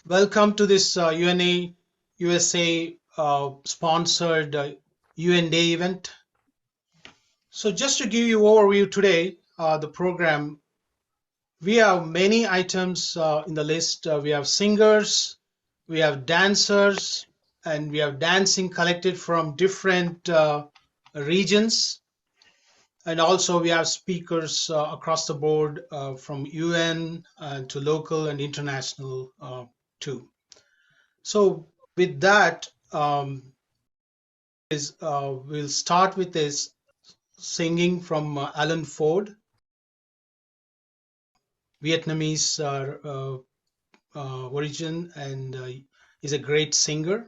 Welcome to this UNA USA sponsored UNDay event. So just to give you overview today, the program, we have many items in the list. We have singers, we have dancers, and we have dancing collected from different regions. And also we have speakers across the board from UN to local and international too. So with that, we'll start with this singing from Alan Ford, Vietnamese origin, and is a great singer.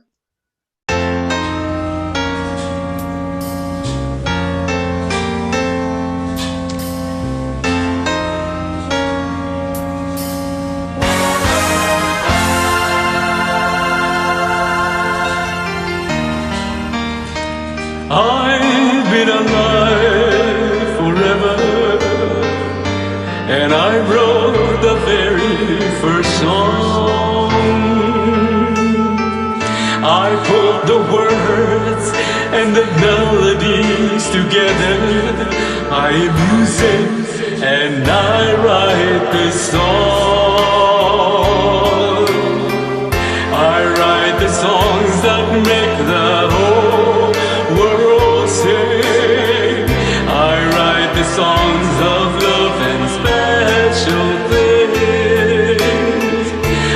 I've been alive forever, and I wrote the very first song. I put the words and the melodies together. I am music and I write this song. I write the songs that make the whole world sing. I write the songs of love and special things.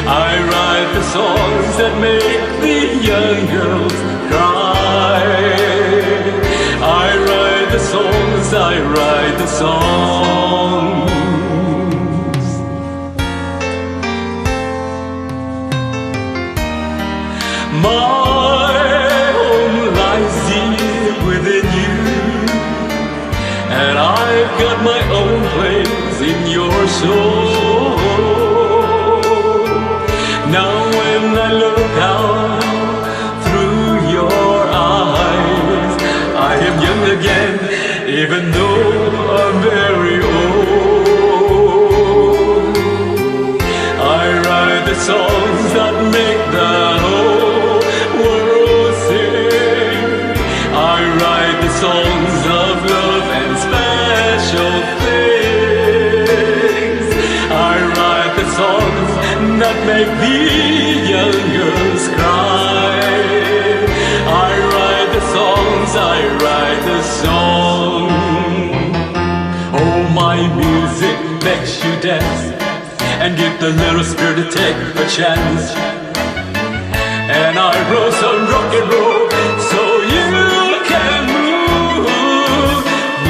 I write the songs that make the young girls cry. I write the songs, I write the songs. My home lies deep within you, and I've got my own place in your soul. Now when I look out through your eyes, I am young again, even though I'm very old. I write the songs that make the whole world sing. I write the songs of love and special things. I write the songs that make the young girls cry. I write the songs, I write the songs. Oh, my music makes you dance and give the little spirit to take a chance. And I wrote some rock and roll so you can move.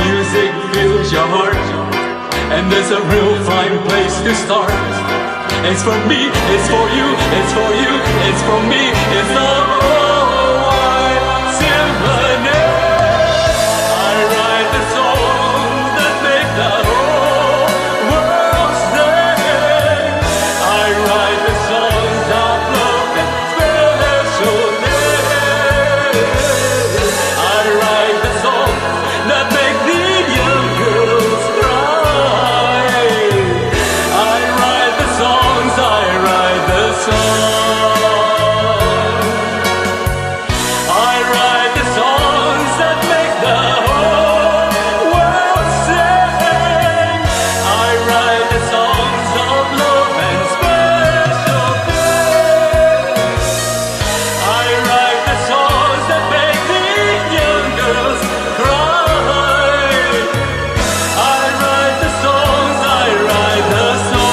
Music fills your heart, and there's a real fine place to start. It's for me, it's for you, it's for you, it's for me, it's the whole wide symphony. I write the songs that make the whole world sing. I write the songs of love and special things. I write the songs that make the young girls cry. I write the songs, I write the songs. I write the songs that make the whole world sing. I write the songs of love and special things. I write the songs that make the young girls cry. I write the songs, I write the songs.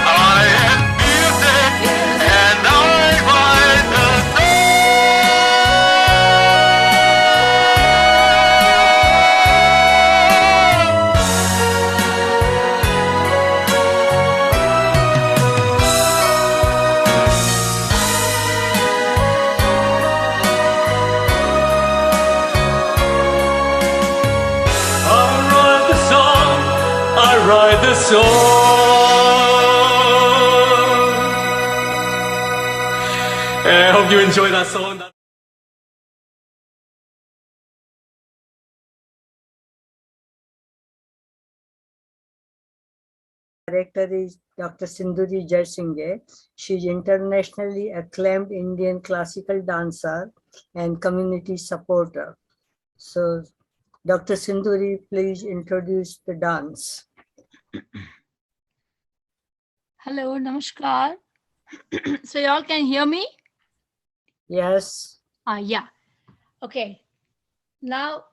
I am music and I write the I write the song. I hope you enjoy that song. Director is Dr. Sindhuri Jaisinghe. She is internationally acclaimed Indian classical dancer and community supporter. So, Dr. Sindhuri, please introduce the dance. Hello, namaskar. So y'all can hear me? Yes. Yeah. Okay. Now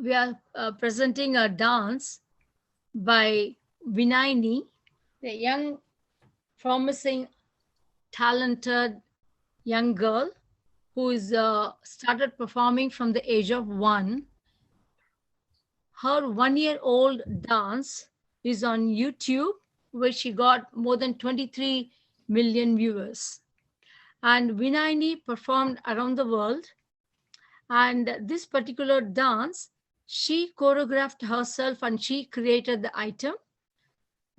we are presenting a dance by Vinayini, the young, promising, talented young girl who is started performing from the age of 1. Her 1-year-old dance is on YouTube, where she got more than 23 million viewers. And Vinayini performed around the world. And this particular dance, she choreographed herself and she created the item.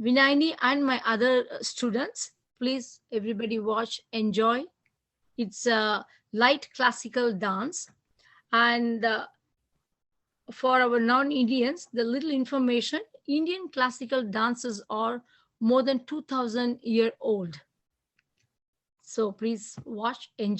Vinayini and my other students, please everybody watch, enjoy. It's a light classical dance. And for our non-Indians, the little information, Indian classical dances are more than 2000 year old. So please watch, enjoy.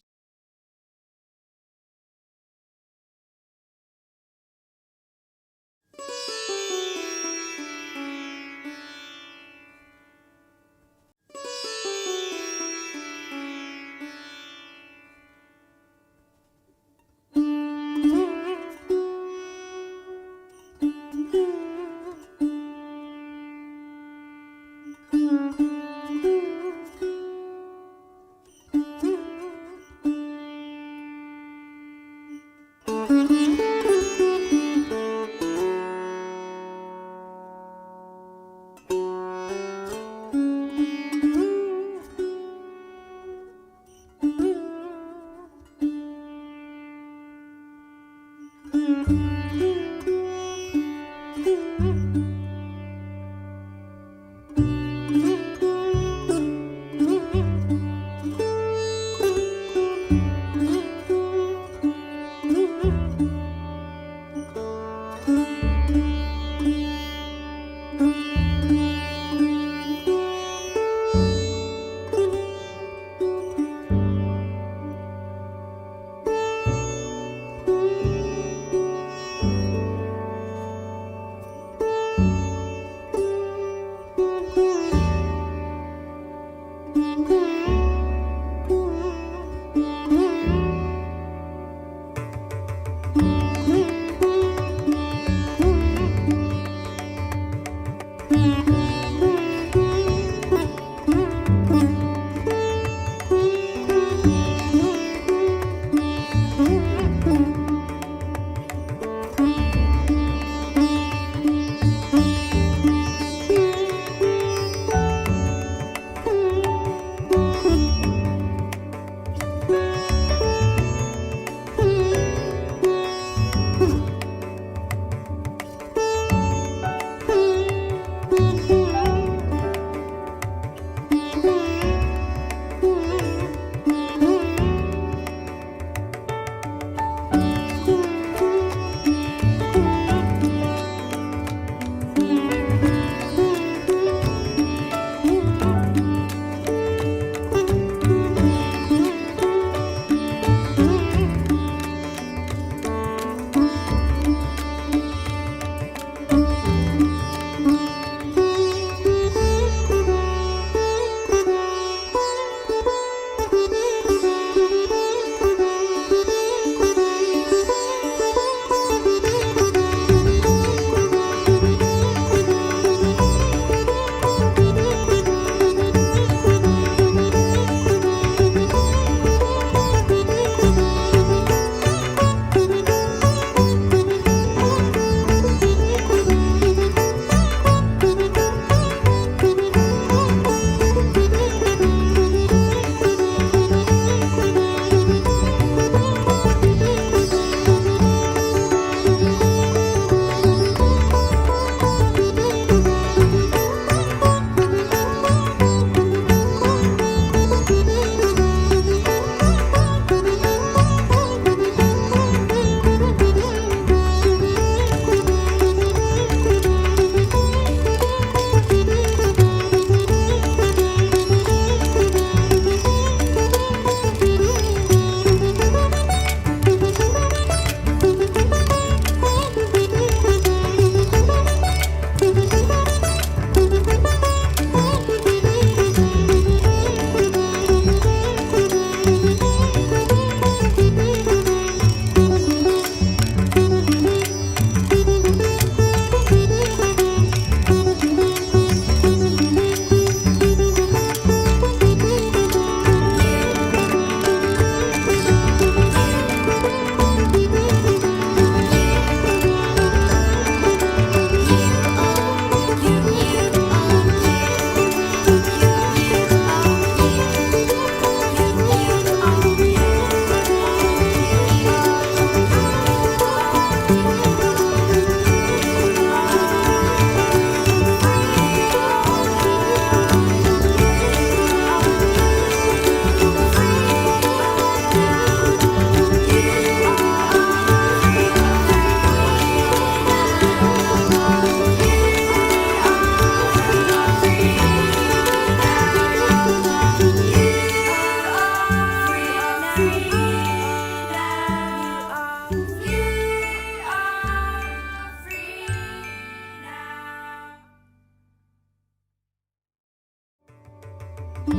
Now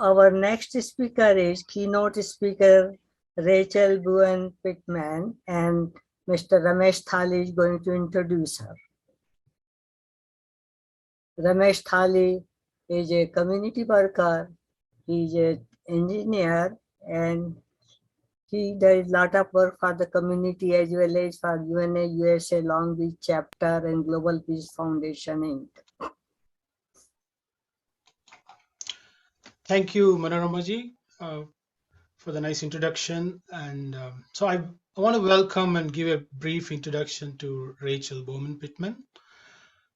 our next speaker is keynote speaker Rachel Bowen Pittman, and Mr. Ramesh Thali is going to introduce her. Ramesh Thali is a community worker, he is an engineer, and he does a lot of work for the community as well as for UNA USA Long Beach chapter and Global Peace Foundation Inc. Thank you, Manoramaji, for the nice introduction. And so I want to welcome and give a brief introduction to Rachel Bowman Pittman.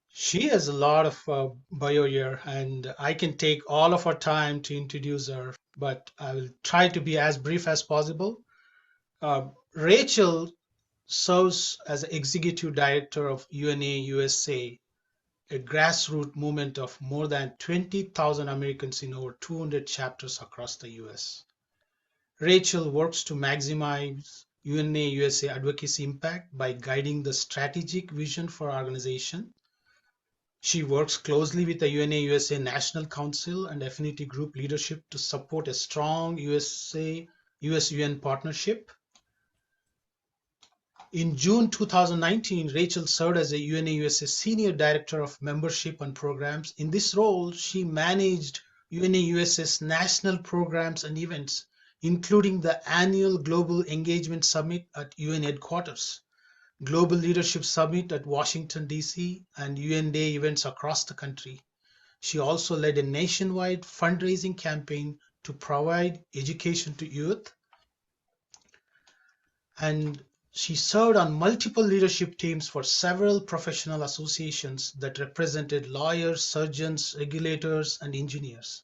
She has a lot of bio here, and I can take all of our time to introduce her, but I will try to be as brief as possible. Rachel serves as Executive Director of UNA USA, a grassroots movement of more than 20,000 Americans in over 200 chapters across the US. Rachel works to maximize UNA USA advocacy impact by guiding the strategic vision for our organization. She works closely with the UNA USA National Council and Affinity Group leadership to support a strong US-UN partnership. In June 2019, Rachel served as a UNA USA Senior Director of Membership and Programs. In this role, she managed UNA USA's national programs and events, including the annual Global Engagement Summit at UN headquarters, Global Leadership Summit at Washington, D.C., and UNDay events across the country. She also led a nationwide fundraising campaign to provide education to youth, and she served on multiple leadership teams for several professional associations that represented lawyers, surgeons, regulators, and engineers.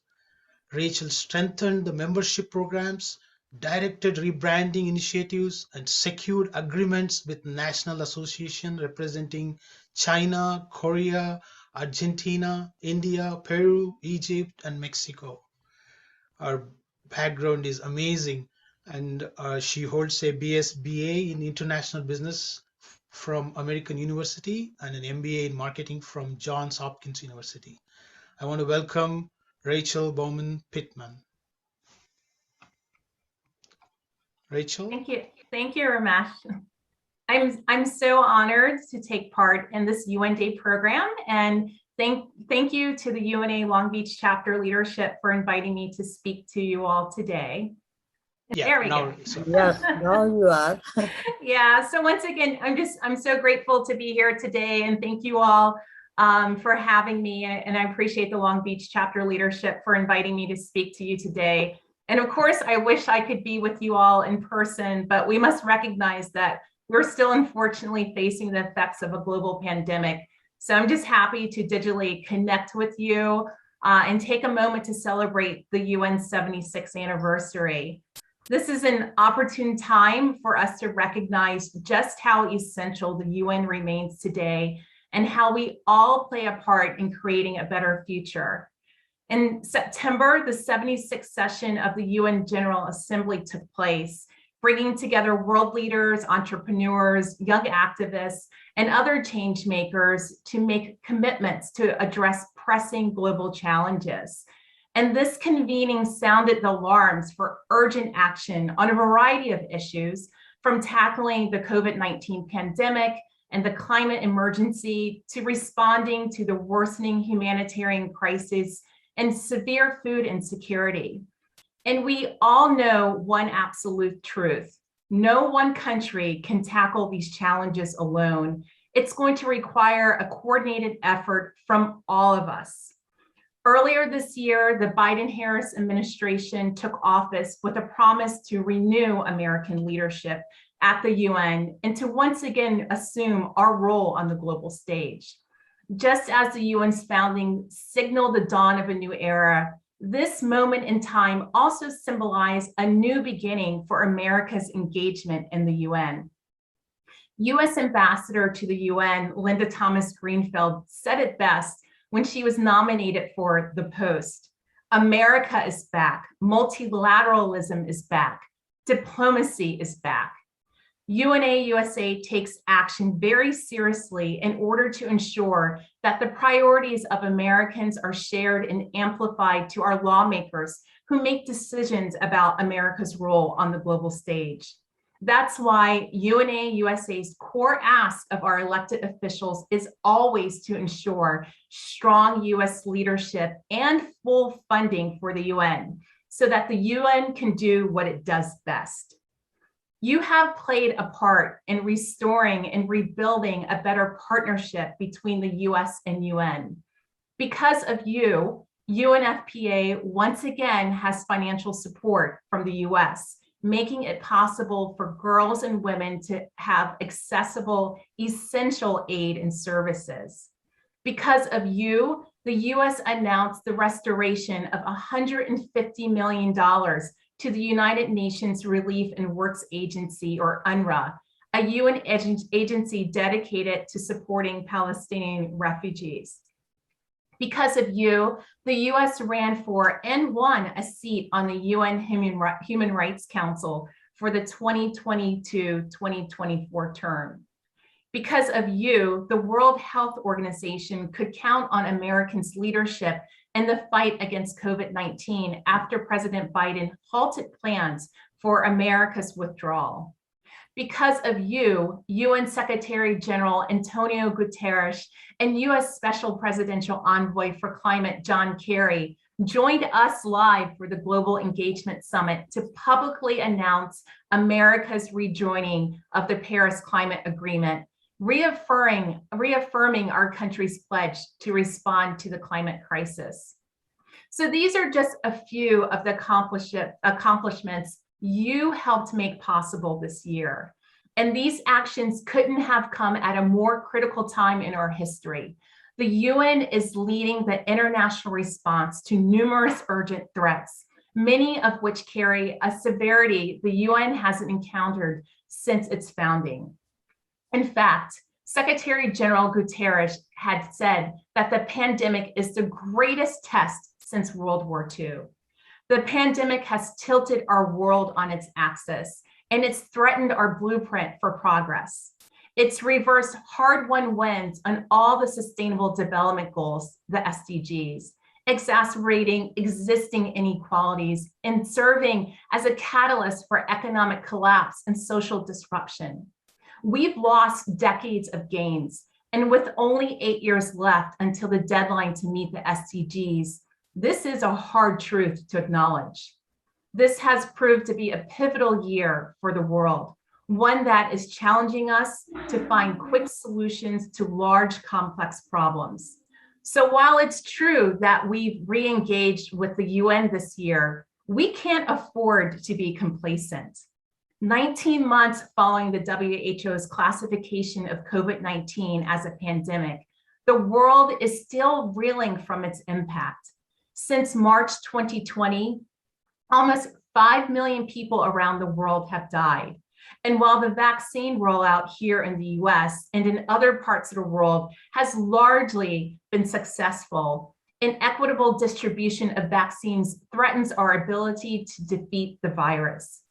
Rachel strengthened the membership programs, directed rebranding initiatives, and secured agreements with national associations representing China, Korea, Argentina, India, Peru, Egypt, and Mexico. Her background is amazing, and she holds a BA in International Business from American University and an MBA in Marketing from Johns Hopkins University. I want to welcome Rachel Bowman Pittman. Rachel? Thank you, Ramesh. I'm so honored to take part in this UNDay program, and thank you to the UNA Long Beach chapter leadership for inviting me to speak to you all today. Yeah, there we go. Yes, now you are. Yeah, so once again, I'm so grateful to be here today, and thank you all for having me, and I appreciate the Long Beach chapter leadership for inviting me to speak to you today. And of course, I wish I could be with you all in person, but we must recognize that we're still unfortunately facing the effects of a global pandemic. So I'm just happy to digitally connect with you and take a moment to celebrate the UN's 76th anniversary. This is an opportune time for us to recognize just how essential the UN remains today and how we all play a part in creating a better future. In September, the 76th session of the UN General Assembly took place, bringing together world leaders, entrepreneurs, young activists, and other change makers to make commitments to address pressing global challenges. And this convening sounded the alarms for urgent action on a variety of issues, from tackling the COVID-19 pandemic and the climate emergency to responding to the worsening humanitarian crisis and severe food insecurity. And we all know one absolute truth: no one country can tackle these challenges alone. It's going to require a coordinated effort from all of us. Earlier this year, the Biden-Harris administration took office with a promise to renew American leadership at the UN and to once again assume our role on the global stage. Just as the UN's founding signaled the dawn of a new era, This moment in time also symbolized a new beginning for America's engagement in the UN. US Ambassador to the UN, Linda Thomas Greenfield, said it best when she was nominated for the post. America is back. Multilateralism is back. Diplomacy is back. UNDay-USA takes action very seriously in order to ensure that the priorities of Americans are shared and amplified to our lawmakers who make decisions about America's role on the global stage. That's why UNDay-USA's core ask of our elected officials is always to ensure strong US leadership and full funding for the UN so that the UN can do what it does best. You have played a part in restoring and rebuilding a better partnership between the US and UN. Because of you, UNFPA once again has financial support from the US, making it possible for girls and women to have accessible, essential aid and services. Because of you, the US announced the restoration of $150 million to the United Nations Relief and Works Agency, or UNRWA, a UN agency dedicated to supporting Palestinian refugees. Because of you, the US ran for and won a seat on the UN Human Rights Council for the 2022-2024 term. Because of you, the World Health Organization could count on Americans' leadership in the fight against COVID-19 after President Biden halted plans for America's withdrawal. Because of you, UN Secretary General Antonio Guterres and US Special Presidential Envoy for Climate John Kerry joined us live for the Global Engagement Summit to publicly announce America's rejoining of the Paris Climate Agreement, reaffirming our country's pledge to respond to the climate crisis. So these are just a few of the accomplishments you helped make possible this year. And these actions couldn't have come at a more critical time in our history. The UN is leading the international response to numerous urgent threats, many of which carry a severity the UN hasn't encountered since its founding. In fact, Secretary General Guterres had said that the pandemic is the greatest test since World War II. The pandemic has tilted our world on its axis, and it's threatened our blueprint for progress. It's reversed hard-won wins on all the Sustainable Development Goals, the SDGs, exacerbating existing inequalities and serving as a catalyst for economic collapse and social disruption. We've lost decades of gains, and with only 8 years left until the deadline to meet the SDGs, this is a hard truth to acknowledge. This has proved to be a pivotal year for the world, one that is challenging us to find quick solutions to large, complex problems. So while it's true that we've re-engaged with the UN this year, we can't afford to be complacent. 19 months following the WHO's classification of COVID-19 as a pandemic, the world is still reeling from its impact. Since March 2020, almost 5 million people around the world have died. And while the vaccine rollout here in the US and in other parts of the world has largely been successful, inequitable distribution of vaccines threatens our ability to defeat the virus.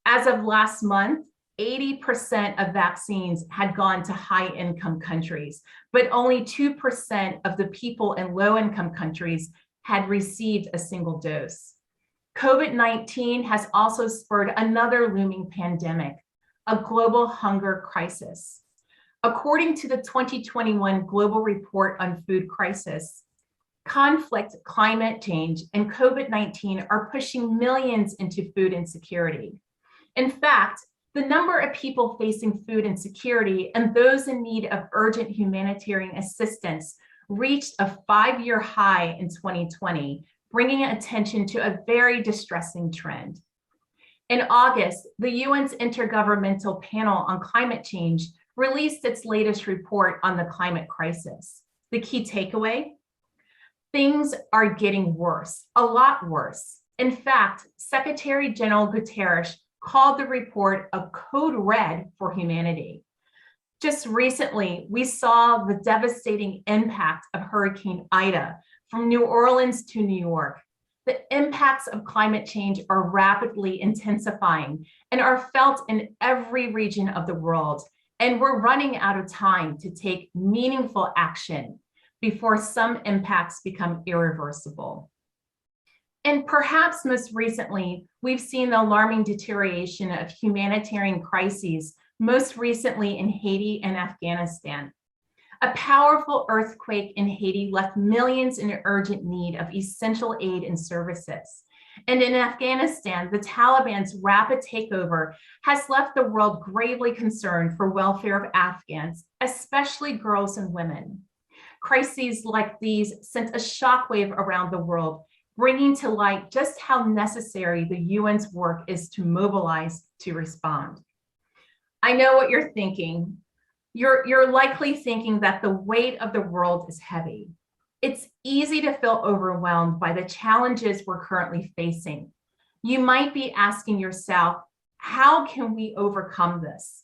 As of last month, 80% of vaccines had gone to high-income countries, but only 2% of the people in low-income countries had received a single dose. COVID-19 has also spurred another looming pandemic, a global hunger crisis. According to the 2021 Global Report on Food Crisis, conflict, climate change, and COVID-19 are pushing millions into food insecurity. In fact, the number of people facing food insecurity and those in need of urgent humanitarian assistance reached a 5-year high in 2020, bringing attention to a very distressing trend. In August, the UN's Intergovernmental Panel on Climate Change released its latest report on the climate crisis. The key takeaway? Things are getting worse, a lot worse. In fact, Secretary General Guterres called the report a code red for humanity. Just recently, we saw the devastating impact of Hurricane Ida from New Orleans to New York. The impacts of climate change are rapidly intensifying and are felt in every region of the world. And we're running out of time to take meaningful action before some impacts become irreversible. And perhaps most recently, we've seen the alarming deterioration of humanitarian crises, most recently in Haiti and Afghanistan. A powerful earthquake in Haiti left millions in urgent need of essential aid and services. And in Afghanistan, the Taliban's rapid takeover has left the world gravely concerned for welfare of Afghans, especially girls and women. Crises like these sent a shockwave around the world, bringing to light just how necessary the UN's work is to mobilize to respond. I know what you're thinking. You're likely thinking that the weight of the world is heavy. It's easy to feel overwhelmed by the challenges we're currently facing. You might be asking yourself, how can we overcome this?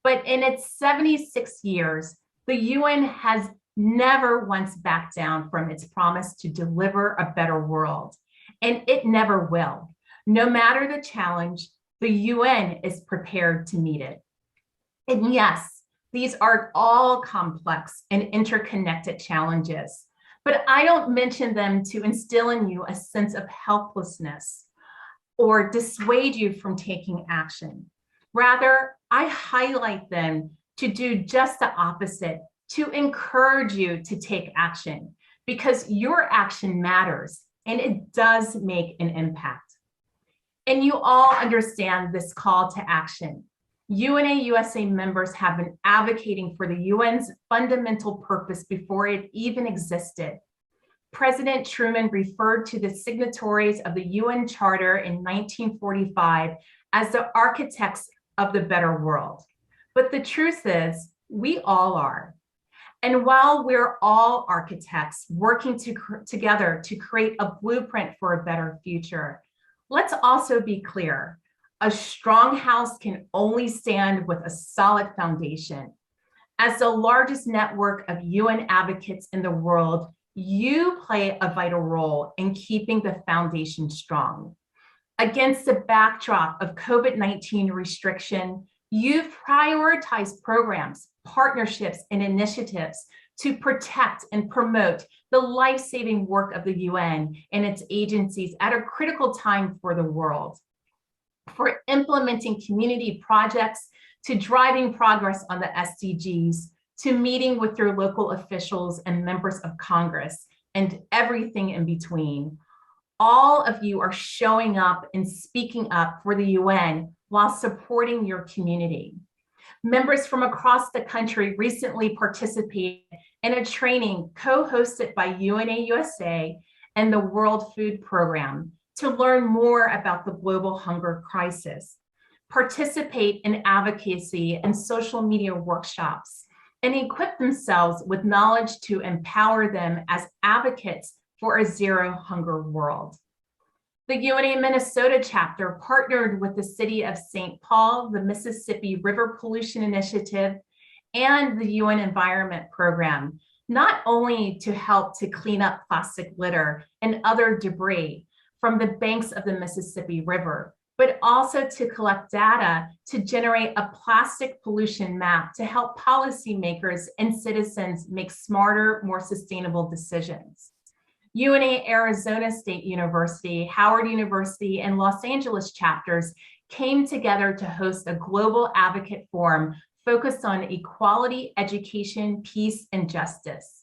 But in its 76 years, the UN has never once backed down from its promise to deliver a better world, and it never will. No matter the challenge, the UN is prepared to meet it. And yes, these are all complex and interconnected challenges, but I don't mention them to instill in you a sense of helplessness or dissuade you from taking action. Rather, I highlight them to do just the opposite, to encourage you to take action, because your action matters and it does make an impact. And you all understand this call to action. UNDay-USA members have been advocating for the UN's fundamental purpose before it even existed. President Truman referred to the signatories of the UN Charter in 1945 as the architects of the better world. But the truth is, we all are. And while we're all architects working together to create a blueprint for a better future, let's also be clear. A strong house can only stand with a solid foundation. As the largest network of UN advocates in the world, you play a vital role in keeping the foundation strong. Against the backdrop of COVID-19 restriction, you've prioritized programs, partnerships, and initiatives to protect and promote the life-saving work of the UN and its agencies at a critical time for the world. For implementing community projects, to driving progress on the SDGs, to meeting with your local officials and members of Congress, and everything in between. All of you are showing up and speaking up for the UN while supporting your community. Members from across the country recently participated in a training co-hosted by UNDay-USA and the World Food Program to learn more about the global hunger crisis, participate in advocacy and social media workshops, and equip themselves with knowledge to empower them as advocates for a zero hunger world. The UNDay Minnesota chapter partnered with the city of St. Paul, the Mississippi River Pollution Initiative, and the UN Environment Program, not only to help to clean up plastic litter and other debris from the banks of the Mississippi River, but also to collect data to generate a plastic pollution map to help policymakers and citizens make smarter, more sustainable decisions. UNDay Arizona State University, Howard University, and Los Angeles chapters came together to host a global advocate forum focused on equality, education, peace, and justice.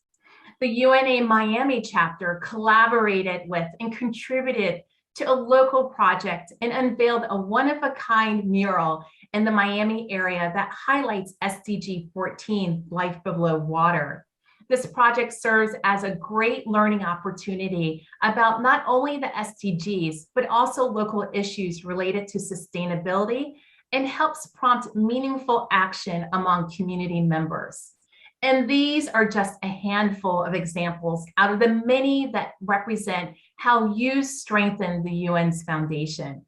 The UNDay Miami chapter collaborated with and contributed to a local project and unveiled a one-of-a-kind mural in the Miami area that highlights SDG 14, Life Below Water. This project serves as a great learning opportunity about not only the SDGs, but also local issues related to sustainability and helps prompt meaningful action among community members. And these are just a handful of examples out of the many that represent how you strengthen the UN's foundation.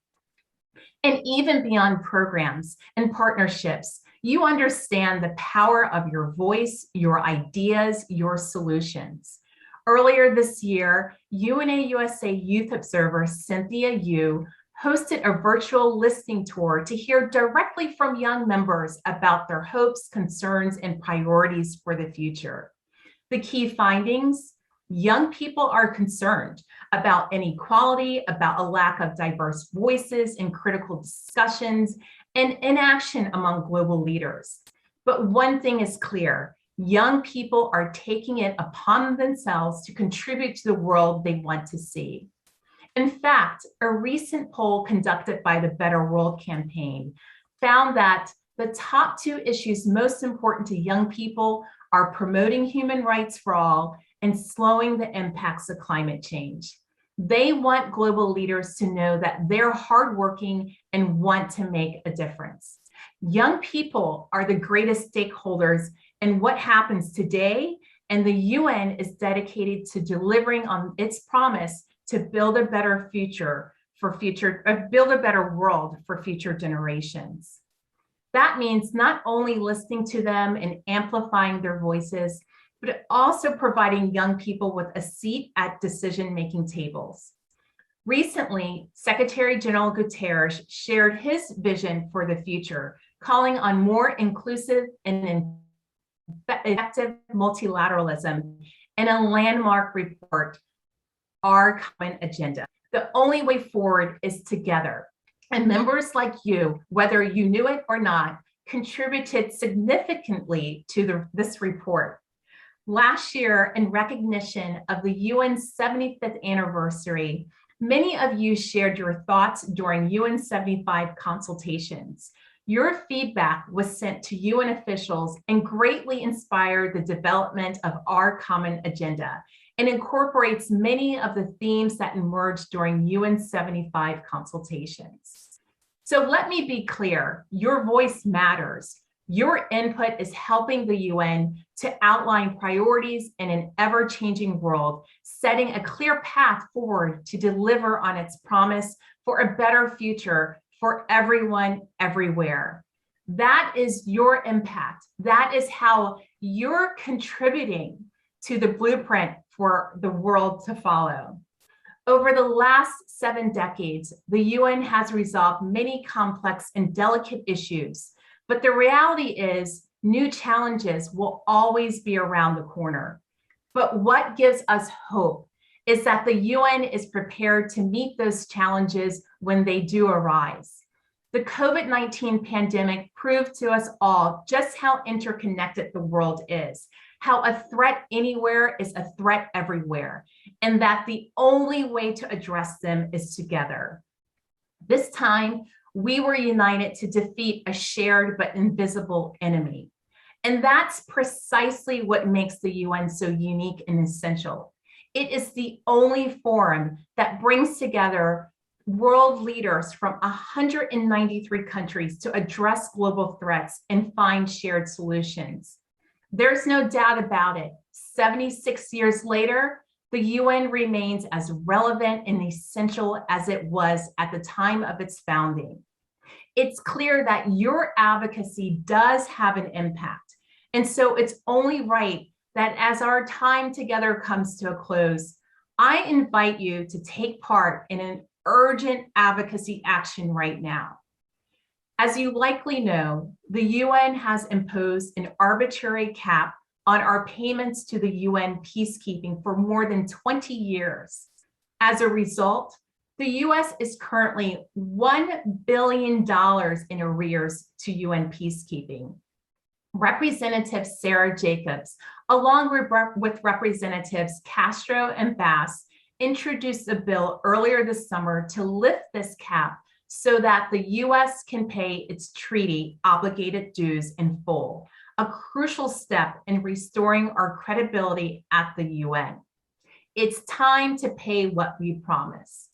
And even beyond programs and partnerships, you understand the power of your voice, your ideas, your solutions. Earlier this year, UNA-USA Youth Observer Cynthia Yu hosted a virtual listening tour to hear directly from young members about their hopes, concerns, and priorities for the future. The key findings: young people are concerned about inequality, about a lack of diverse voices in critical discussions, and inaction among global leaders. But one thing is clear: young people are taking it upon themselves to contribute to the world they want to see. In fact, a recent poll conducted by the Better World campaign found that the top two issues most important to young people are promoting human rights for all and slowing the impacts of climate change. They want global leaders to know that they're hardworking and want to make a difference. Young people are the greatest stakeholders in what happens today, and the UN is dedicated to delivering on its promise to build a better build a better world for future generations. That means not only listening to them and amplifying their voices, but also providing young people with a seat at decision-making tables. Recently, Secretary General Guterres shared his vision for the future, calling on more inclusive and effective multilateralism in a landmark report, Our Common Agenda. The only way forward is together. And members like you, whether you knew it or not, contributed significantly to this report. Last year, in recognition of the UN's 75th anniversary, many of you shared your thoughts during UN 75 consultations. Your feedback was sent to UN officials and greatly inspired the development of Our Common Agenda, and incorporates many of the themes that emerged during UN 75 consultations. So let me be clear, your voice matters. Your input is helping the UN to outline priorities in an ever-changing world, setting a clear path forward to deliver on its promise for a better future for everyone, everywhere. That is your impact. That is how you're contributing to the blueprint for the world to follow. Over the last 7 decades, the UN has resolved many complex and delicate issues, but the reality is new challenges will always be around the corner. But what gives us hope is that the UN is prepared to meet those challenges when they do arise. The COVID-19 pandemic proved to us all just how interconnected the world is, how a threat anywhere is a threat everywhere, and that the only way to address them is together. This time, we were united to defeat a shared but invisible enemy. And that's precisely what makes the UN so unique and essential. It is the only forum that brings together world leaders from 193 countries to address global threats and find shared solutions. There's no doubt about it. 76 years later, the UN remains as relevant and essential as it was at the time of its founding. It's clear that your advocacy does have an impact. And so it's only right that as our time together comes to a close, I invite you to take part in an urgent advocacy action right now. As you likely know, the UN has imposed an arbitrary cap on our payments to the UN peacekeeping for more than 20 years. As a result, the US is currently $1 billion in arrears to UN peacekeeping. Representative Sarah Jacobs, along with Representatives Castro and Bass, introduced a bill earlier this summer to lift this cap so that the US can pay its treaty obligated dues in full, a crucial step in restoring our credibility at the UN. It's time to pay what we promise.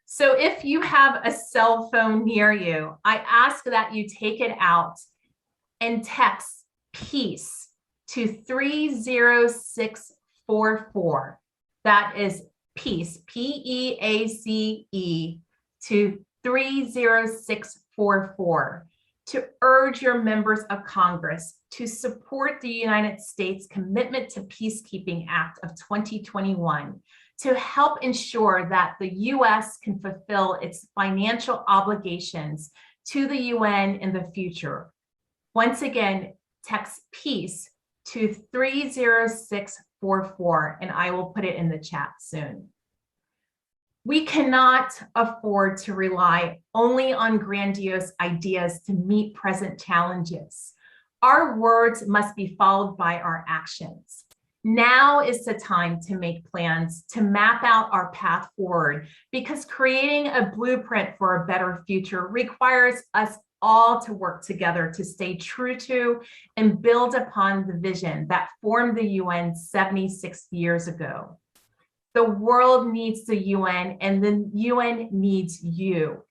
So if you have a cell phone near you, I ask that you take it out and text peace to 30644. That is PEACE, PEACE, to 30644, to urge your members of Congress to support the United States Commitment to Peacekeeping Act of 2021 to help ensure that the U.S. can fulfill its financial obligations to the UN in the future. Once again, text PEACE to 30644, and I will put it in the chat soon. We cannot afford to rely only on grandiose ideas to meet present challenges. Our words must be followed by our actions. Now is the time to make plans, to map out our path forward, because creating a blueprint for a better future requires us all to work together to stay true to and build upon the vision that formed the UN 76 years ago. The world needs the UN, and the UN needs you.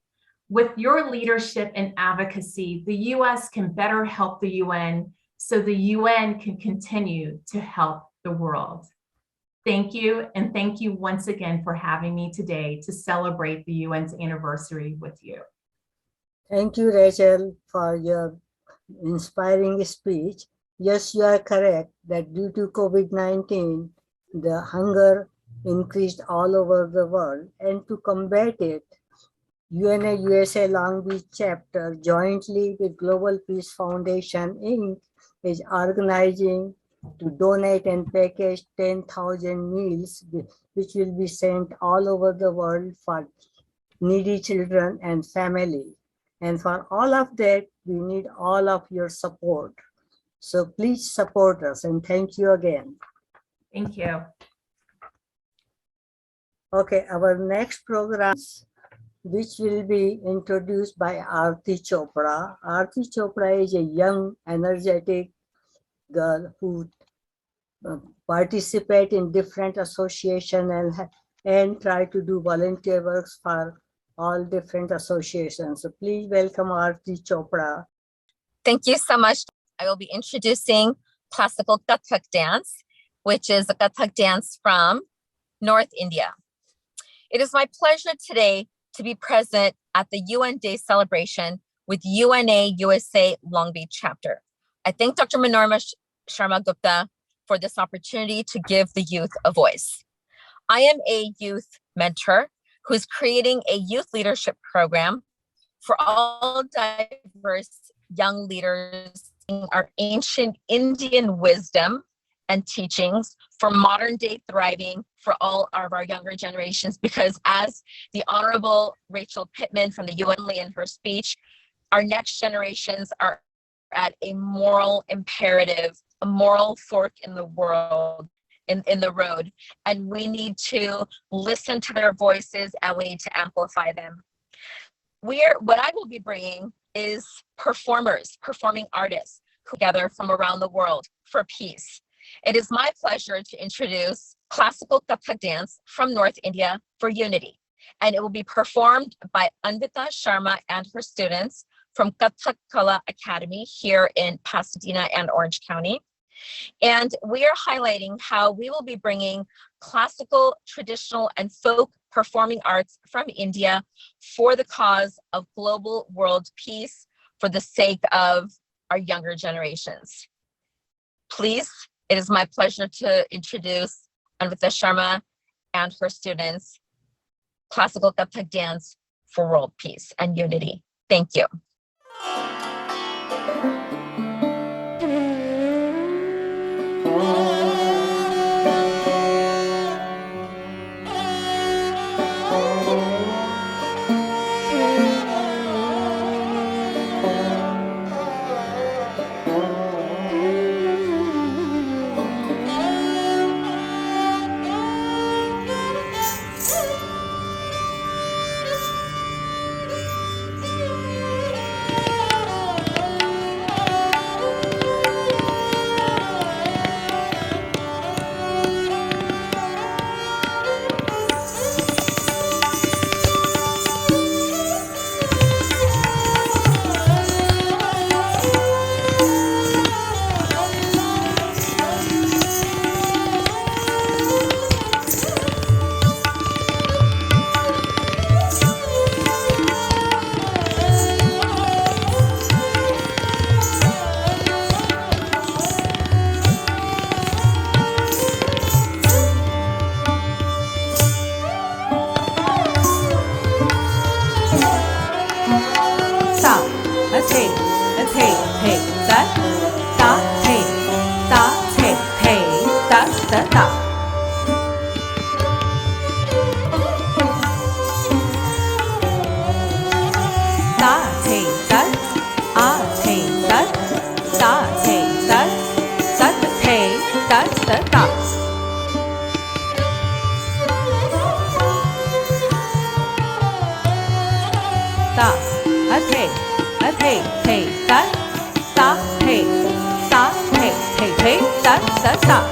With your leadership and advocacy, the US can better help the UN so the UN can continue to help the world. Thank you, and thank you once again for having me today to celebrate the UN's anniversary with you. Thank you, Rachel, for your inspiring speech. Yes, you are correct that due to COVID-19, the hunger increased all over the world, and to combat it, UNA-USA Long Beach chapter jointly with Global Peace Foundation Inc. is organizing to donate and package 10,000 meals, which will be sent all over the world for needy children and family. And for all of that, we need all of your support. So please support us, and thank you again. Thank you. Okay, our next program, which will be introduced by Aarti Chopra. Aarti Chopra is a young, energetic girl who participate in different associations and try to do volunteer works for all different associations. So please welcome Aarti Chopra. Thank you so much. I will be introducing classical Kathak dance, which is a Kathak dance from North India. It is my pleasure today to be present at the UN Day celebration with UNA-USA Long Beach chapter. I thank Dr. Manorma Sharma Gupta for this opportunity to give the youth a voice. I am a youth mentor who's creating a youth leadership program for all diverse young leaders in our ancient Indian wisdom and teachings for modern day thriving for all of our younger generations, because as the Honorable Rachel Pittman from the UN in her speech, our next generations are at a moral imperative, a moral fork in the world, in the road, and we need to listen to their voices and we need to amplify them. What I will be bringing is performing artists who gather from around the world for peace. It is my pleasure to introduce classical Kathak dance from North India for unity, and it will be performed by Anvita Sharma and her students from Kathak Kala Academy here in Pasadena and Orange County. And we are highlighting how we will be bringing classical, traditional, and folk performing arts from India for the cause of global world peace for the sake of our younger generations. Please, it is my pleasure to introduce Anvita Sharma and her students, classical Kathak dance for world peace and unity. Thank you. thầy thầy tất tá thầy thầy tất tất tạ tá thầy tất a thầy tất tá thầy tất tất thầy tất tất tạ tạ thầy thầy tất tá thầy thầy tất tất tạ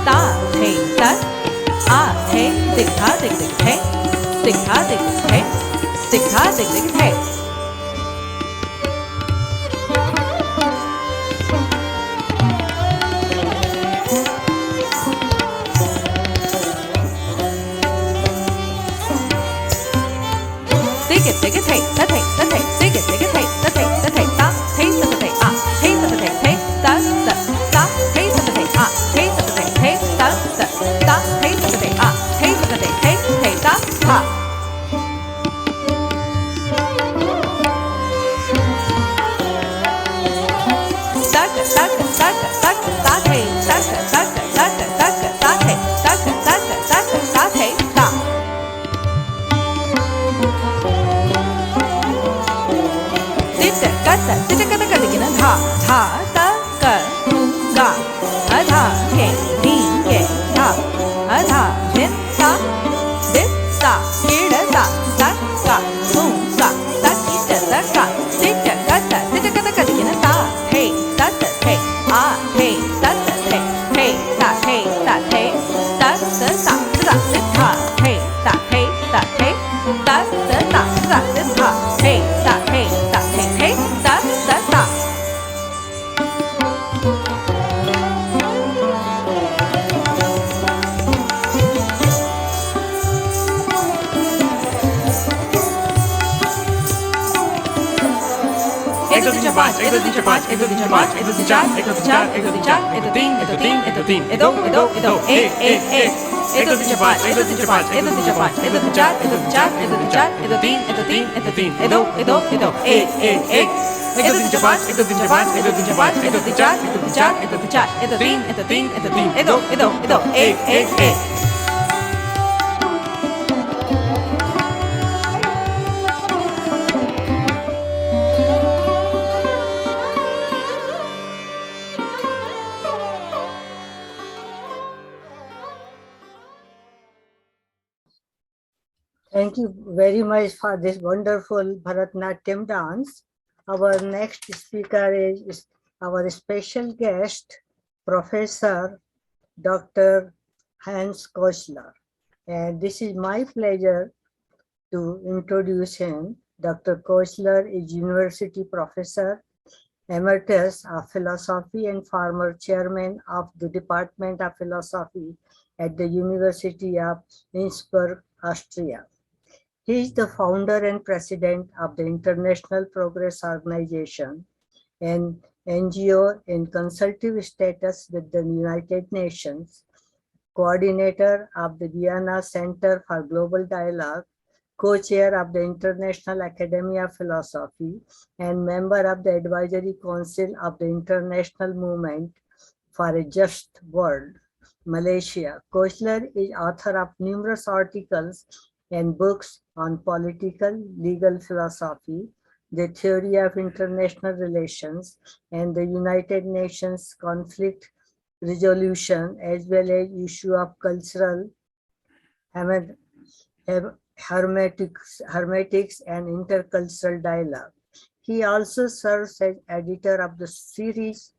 tá thầy tất a thầy tịnh thá tịnh thầy tịnh thá tịnh thầy tịnh thá tịnh thầy take it take that take take it take that take taste the take taste the take taste that taste the take taste the take taste that taste the take taste the take taste that Thank you very much for this wonderful Bharatanatyam dance. Our next speaker is our special guest, Professor Dr. Hans Kochler. And this is my pleasure to introduce him. Dr. Kochler is University Professor Emeritus of Philosophy and former Chairman of the Department of Philosophy at the University of Innsbruck, Austria. He is the founder and president of the International Progress Organization, an NGO in consultative status with the United Nations, coordinator of the Vienna Center for Global Dialogue, co-chair of the International Academy of Philosophy, and member of the Advisory Council of the International Movement for a Just World, Malaysia. Kochler is author of numerous articles and books on political, legal philosophy, the theory of international relations, and the United Nations conflict resolution, as well as issue of cultural hermetics and intercultural dialogue. He also serves as editor of the series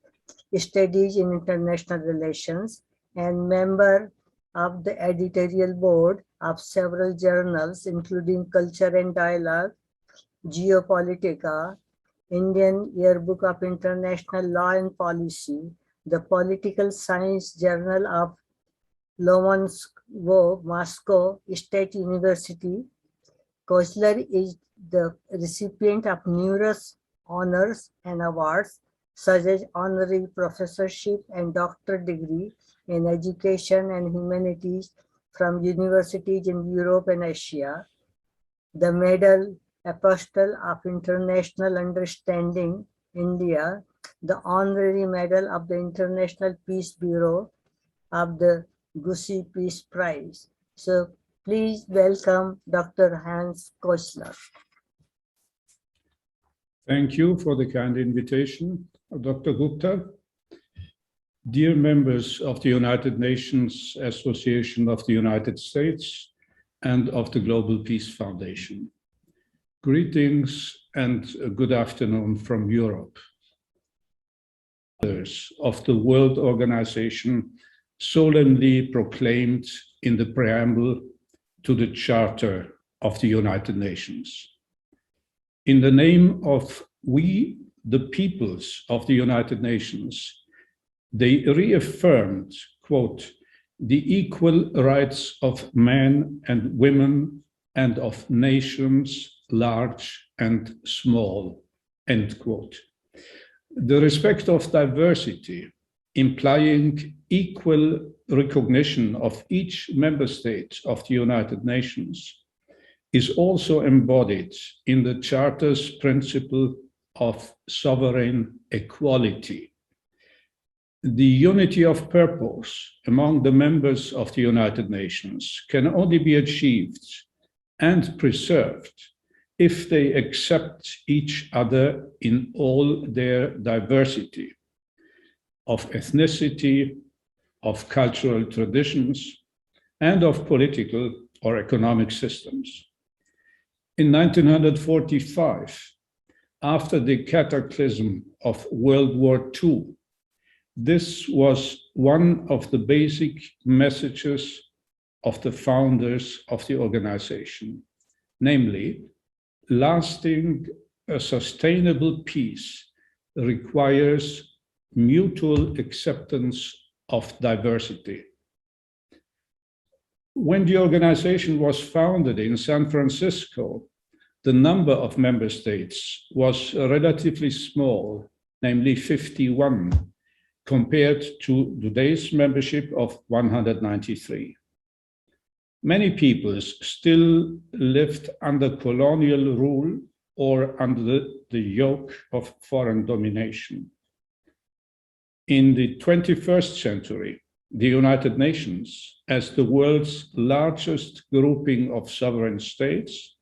Studies in International Relations and member of the editorial board of several journals, including Culture and Dialogue, Geopolitica, Indian Yearbook of International Law and Policy, the Political Science Journal of Lomonosov, Moscow State University. Kochler is the recipient of numerous honors and awards, such as honorary professorship and doctorate degree in education and humanities from universities in Europe and Asia, the Medal Apostle of International Understanding, India, the Honorary Medal of the International Peace Bureau of the Gussie Peace Prize. So please welcome Dr. Hans Koestler. Thank you for the kind invitation, Dr. Gupta. Dear members of the United Nations Association of the United States and of the Global Peace Foundation, greetings and good afternoon from Europe. Of the World Organization solemnly proclaimed in the preamble to the Charter of the United Nations. In the name of we, the peoples of the United Nations, they reaffirmed, quote, the equal rights of men and women and of nations large and small, end quote. The respect of diversity, implying equal recognition of each member state of the United Nations, is also embodied in the Charter's principle of sovereign equality. The unity of purpose among the members of the United Nations can only be achieved and preserved if they accept each other in all their diversity of ethnicity, of cultural traditions, and of political or economic systems. In 1945, after the cataclysm of World War II, this was one of the basic messages of the founders of the organization, namely, lasting, sustainable peace requires mutual acceptance of diversity. When the organization was founded in San Francisco, the number of member states was relatively small, namely 51, compared to today's membership of 193. Many peoples still lived under colonial rule or under the yoke of foreign domination. In the 21st century, the United Nations, as the world's largest grouping of sovereign states,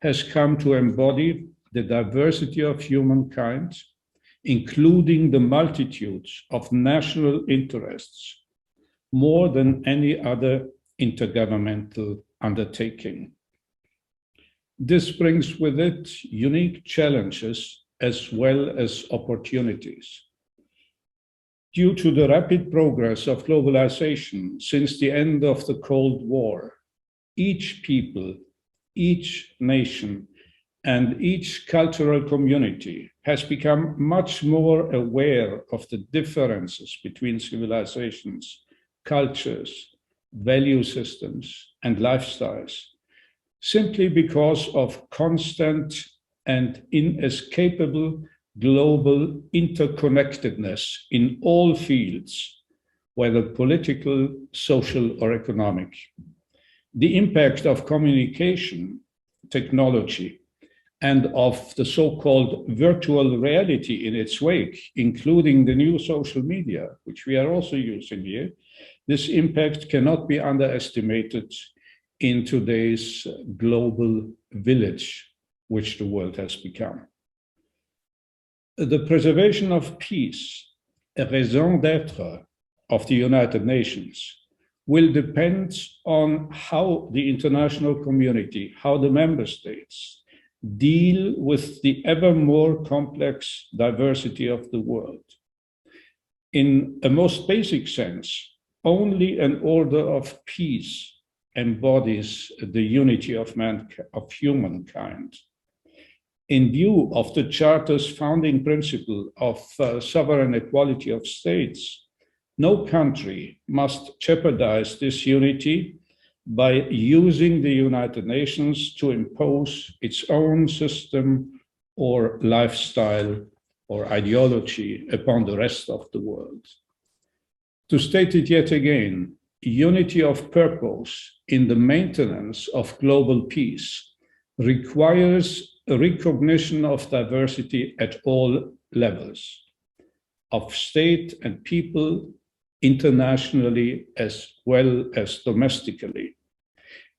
has come to embody the diversity of humankind, including the multitudes of national interests, more than any other intergovernmental undertaking. This brings with it unique challenges as well as opportunities. Due to the rapid progress of globalization since the end of the Cold War, each people, each nation, and each cultural community has become much more aware of the differences between civilizations, cultures, value systems, and lifestyles, simply because of constant and inescapable global interconnectedness in all fields, whether political, social, or economic. The impact of communication, technology, and of the so-called virtual reality in its wake, including the new social media, which we are also using here, this impact cannot be underestimated in today's global village, which the world has become. The preservation of peace, a raison d'être of the United Nations, will depend on how the international community, how the member states deal with the ever more complex diversity of the world. In a most basic sense, only an order of peace embodies the unity of humankind. In view of the Charter's founding principle of sovereign equality of states, no country must jeopardize this unity by using the United Nations to impose its own system or lifestyle or ideology upon the rest of the world. To state it yet again, unity of purpose in the maintenance of global peace requires a recognition of diversity at all levels, of state and people, internationally as well as domestically.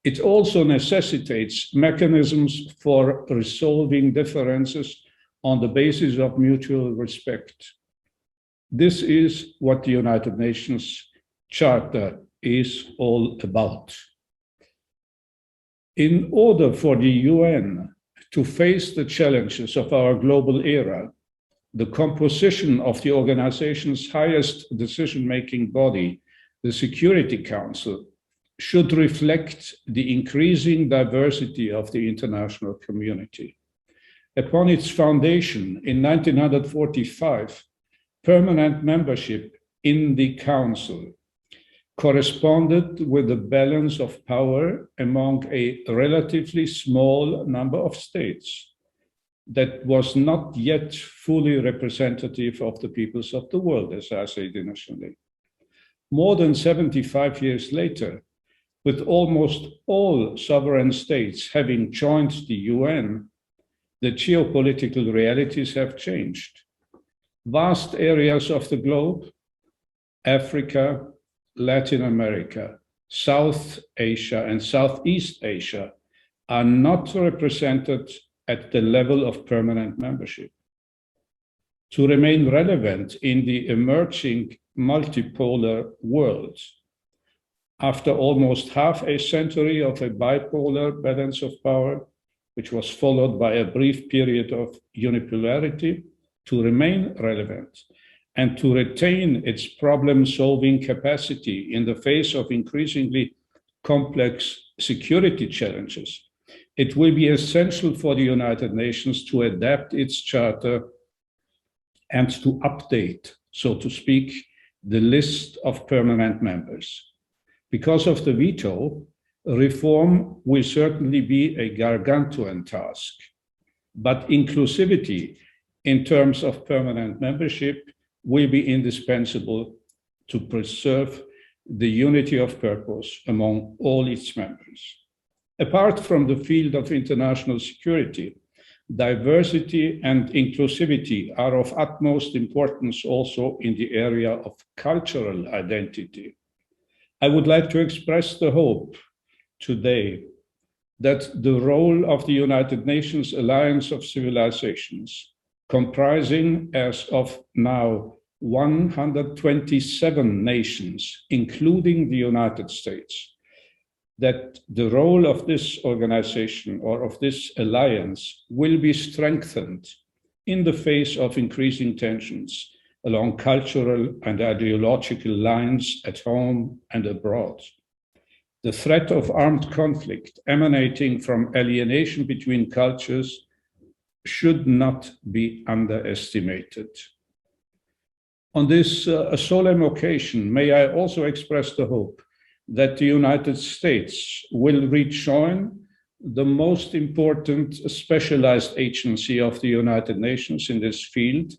It also necessitates mechanisms for resolving differences on the basis of mutual respect. This is what the United Nations Charter is all about. In order for the UN to face the challenges of our global era, the composition of the organization's highest decision-making body, the Security Council, should reflect the increasing diversity of the international community. Upon its foundation in 1945, permanent membership in the Council corresponded with the balance of power among a relatively small number of states that was not yet fully representative of the peoples of the world, as I said initially. More than 75 years later, with almost all sovereign states having joined the UN, the geopolitical realities have changed. Vast areas of the globe, Africa, Latin America, South Asia, and Southeast Asia, are not represented at the level of permanent membership. To remain relevant in the emerging multipolar world, after almost half a century of a bipolar balance of power, which was followed by a brief period of unipolarity, to remain relevant and to retain its problem-solving capacity in the face of increasingly complex security challenges, it will be essential for the United Nations to adapt its charter and to update, so to speak, the list of permanent members. Because of the veto, reform will certainly be a gargantuan task, but inclusivity in terms of permanent membership will be indispensable to preserve the unity of purpose among all its members. Apart from the field of international security, diversity and inclusivity are of utmost importance also in the area of cultural identity. I would like to express the hope today that the role of the United Nations Alliance of Civilizations, comprising as of now 127 nations, including the United States, that the role of this organization or of this alliance will be strengthened in the face of increasing tensions along cultural and ideological lines at home and abroad. The threat of armed conflict emanating from alienation between cultures should not be underestimated. On this solemn occasion, may I also express the hope that the United States will rejoin the most important specialized agency of the United Nations in this field,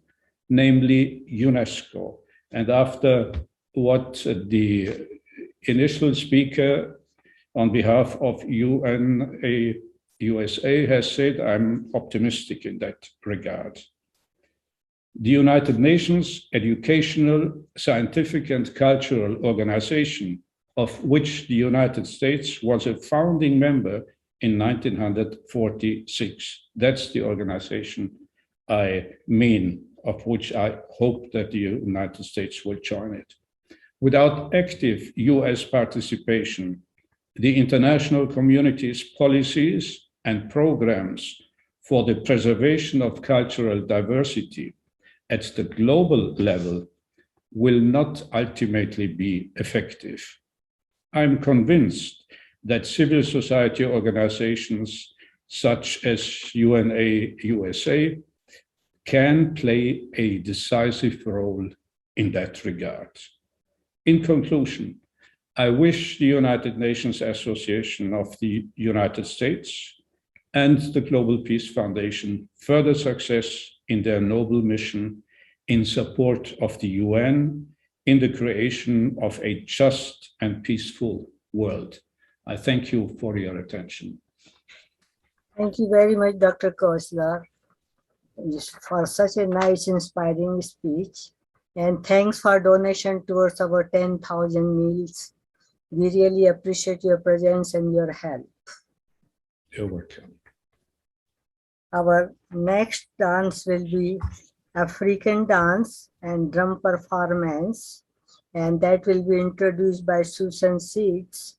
namely UNESCO. And after what the initial speaker on behalf of UNDay-USA has said, I'm optimistic in that regard. The United Nations Educational, Scientific, and Cultural Organization, of which the United States was a founding member in 1946. That's the organization I mean, of which I hope that the United States will join it. Without active US participation, the international community's policies and programs for the preservation of cultural diversity at the global level will not ultimately be effective. I'm convinced that civil society organizations such as UNDay-USA can play a decisive role in that regard. In conclusion, I wish the United Nations Association of the United States and the Global Peace Foundation further success in their noble mission in support of the UN in the creation of a just and peaceful world. I thank you for your attention. Thank you very much, Dr. Koslar, for such a nice, inspiring speech. And thanks for donation towards our 10,000 meals. We really appreciate your presence and your help. You're welcome. Our next dance will be African dance and drum performance, and that will be introduced by Susan Seeds.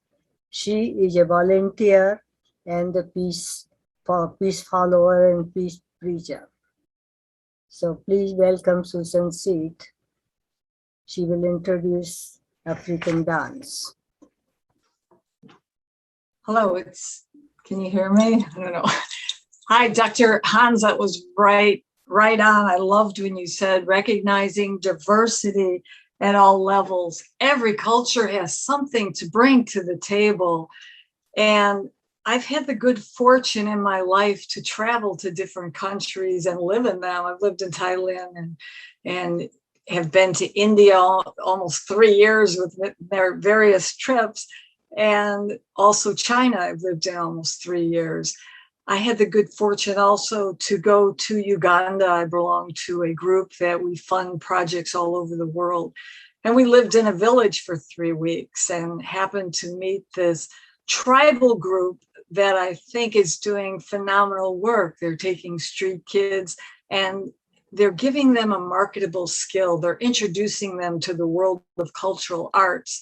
She is a volunteer and the peace follower and peace preacher. So please welcome Susan Seed. She will introduce African dance. Hello, can you hear me? I don't know. Hi, Dr. Hans, that was right on. I loved when you said recognizing diversity at all levels. Every culture has something to bring to the table. And I've had the good fortune in my life to travel to different countries and live in them. I've lived in Thailand and have been to India almost 3 years with their various trips, and also China I've lived in almost 3 years. I had the good fortune also to go to Uganda. I belong to a group that we fund projects all over the world. And we lived in a village for 3 weeks and happened to meet this tribal group that I think is doing phenomenal work. They're taking street kids and they're giving them a marketable skill. They're introducing them to the world of cultural arts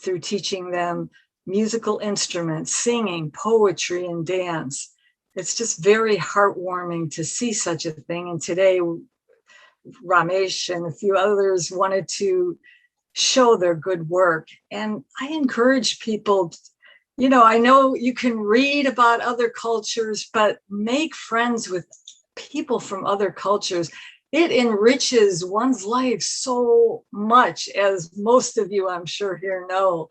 through teaching them musical instruments, singing, poetry, and dance. It's just very heartwarming to see such a thing. And today, Ramesh and a few others wanted to show their good work. And I encourage people, I know you can read about other cultures, but make friends with people from other cultures. It enriches one's life so much, as most of you, I'm sure, here know.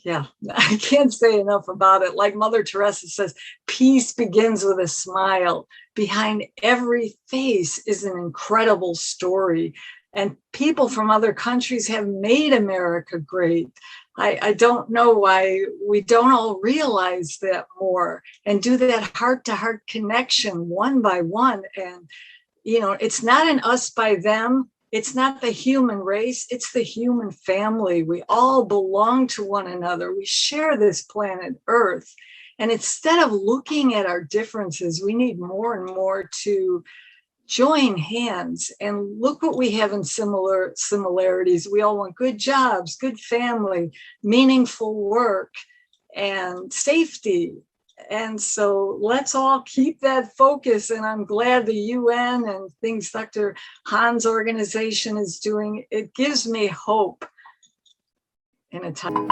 Yeah, I can't say enough about it. Like Mother Teresa says, peace begins with a smile. Behind every face is an incredible story. And people from other countries have made America great. I don't know why we don't all realize that more and do that heart-to-heart connection one by one. And, it's not an us by them. It's not the human race. It's the human family. We all belong to one another. We share this planet Earth. And instead of looking at our differences, we need more and more to join hands and look what we have in similarities. We all want good jobs, good family, meaningful work, and safety. And so let's all keep that focus. And I'm glad the UN and things Dr. Hans' organization is doing. It gives me hope in a time.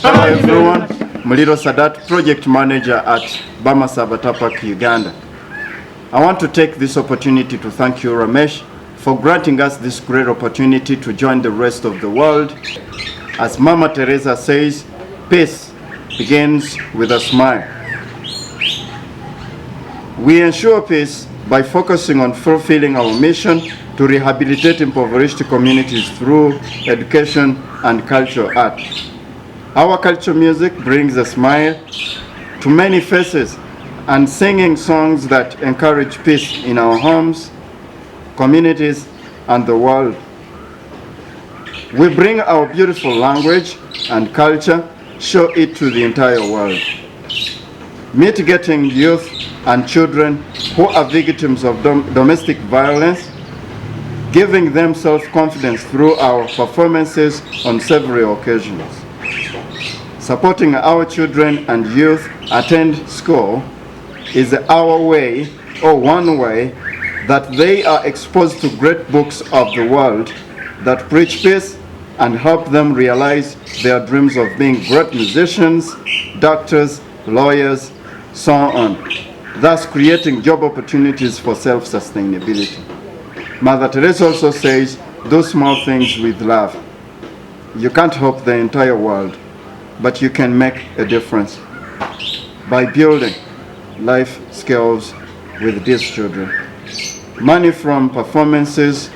Hello everyone, Muliro Sadat, Project Manager at Bamasa Batapak, Uganda. I want to take this opportunity to thank you, Ramesh, for granting us this great opportunity to join the rest of the world. As Mama Teresa says, peace begins with a smile. We ensure peace by focusing on fulfilling our mission to rehabilitate impoverished communities through education and cultural art. Our culture music brings a smile to many faces, and singing songs that encourage peace in our homes, communities, and the world. We bring our beautiful language and culture, show it to the entire world. Mitigating youth and children who are victims of domestic violence, giving them self-confidence through our performances on several occasions. Supporting our children and youth attend school is our way, or one way, that they are exposed to great books of the world that preach peace and help them realize their dreams of being great musicians, doctors, lawyers, so on, thus creating job opportunities for self-sustainability. Mother Teresa also says, do small things with love. You can't help the entire world, but you can make a difference by building life skills with these children. Money from performances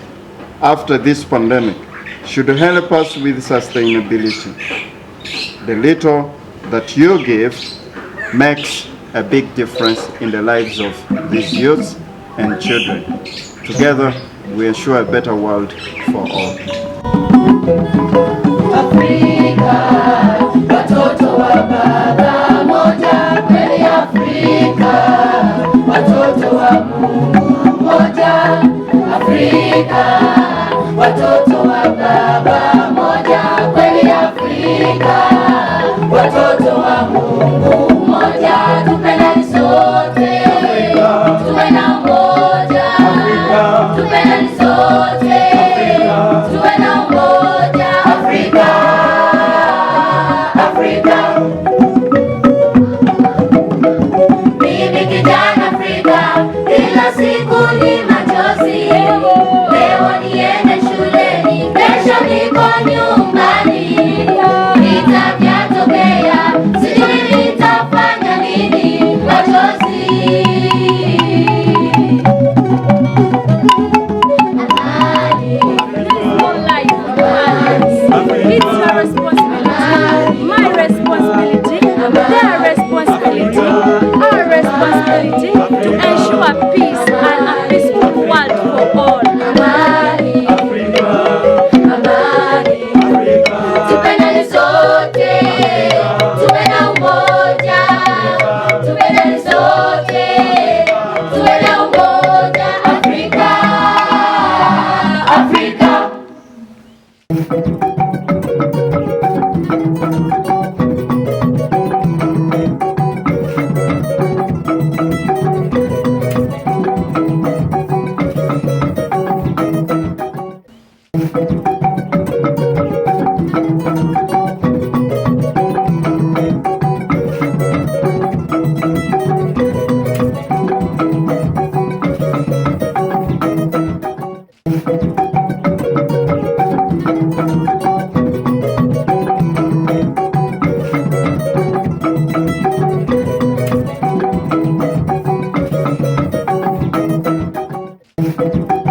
after this pandemic should help us with sustainability. The little that you give makes a big difference in the lives of these youths and children. Together, we ensure a better world for all. Afrika, watoto wa baba moja, kweli Afrika, watoto wa Mungu moja, Afrika, watoto wa baba moja, kweli Afrika, watoto wa Mungu moja, tupendane sote, tuwe na umoja, tupendane sote, tuwe na umoja, Afrika, Afrika. Mimi kijana Afrika, kila siku ni machozi. Leo niende shuleni, kesho niko nyumbani. Vita vyatokea, sijui nitafanya nini, machozi. It's your responsibility, my responsibility, their responsibility, our responsibility to ensure peace and a peaceful world for all. Amani, amani, tupendane sote, tuwe na umoja, tupendane sote, tuwe na umoja, Afrika, Afrika. Thank you.